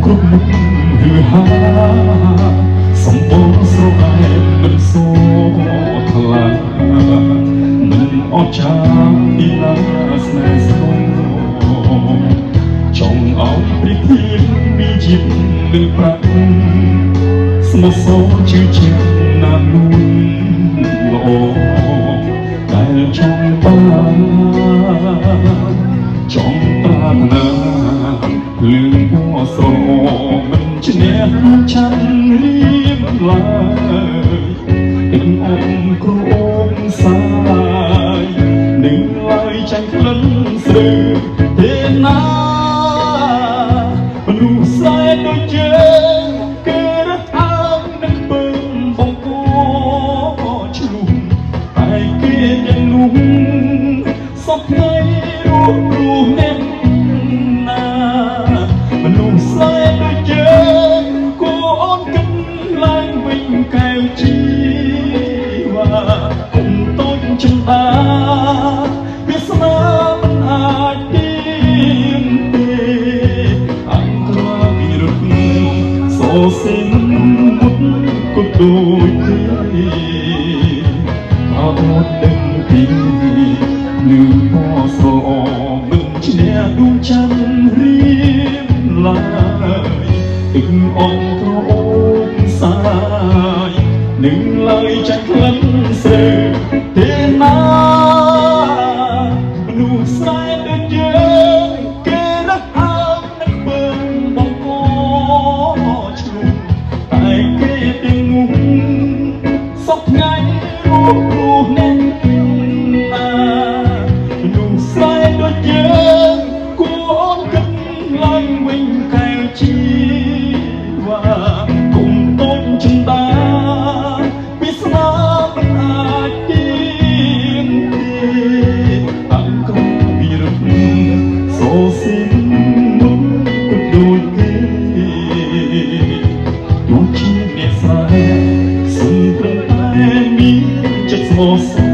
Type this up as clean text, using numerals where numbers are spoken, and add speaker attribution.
Speaker 1: គ្រប់មុខឬហាសំបងស្រអែមមិនសូថ្លាមិនអត់ចាពីណាស្នេហ៍ស្គមចង់ឲ្យព្រីធីមានជាតិនឹងប្រាក់ស្មោះសរជឿជាក់ណាស់នួនល្អដែលចង់បានចង់ប្រាថ្នាលឿនពណ៌ស្រមិនឈ្នះឆាន់រៀបឡើយទឹកអមក្រអូបសាយនឹងឡើយចាញ់ក្លិនស្រើទេណាមនុស្សស្នេហ៍ដូចយើងគេរត់អើងនឹងពើបងគោឈ្លុះតែគេទាំងនោះសពថ្ងៃរស់រស់អ្នកណាមនុស្សស្នេហ៍ដូចយើងគួរអូនគិតឡើងវិញកែវជីវ៉ាគុំតូចចិនតាវាស្នាមិនអាចទៀមទេអង្គវិរុទ្ធសោសិនមុតក៏ដូចទេអត់មកដឹងពីនឹងពណ៌ស្រអមិនឈ្នះដួងច័ន្ទរៀបឡើយទឹកអងក្រអូបសាយនឹងឡើយចាច់ក្លិនស្រើទេណាមនុស្សស្នេហ៍ដូចយើងគេរត់អើងនឹងពើបងគោឈ្លុះតែគេទាំងនោះសពថ្ងៃរស់រស់អ្នកណាមនុស្សស្នេហ៍ដូចយើងគួរអូនគិតឡើងវិញកែវជីវ៉ាគុំតូចចិនតាវាស្នាមិនអាចទៀមទេអង្គវិរុទ្ធសូសិនមុនក៏ដូចគេទោះជាអ្នកស្រែសុំត្រឹមតែមានចិត្តស្មោះសរ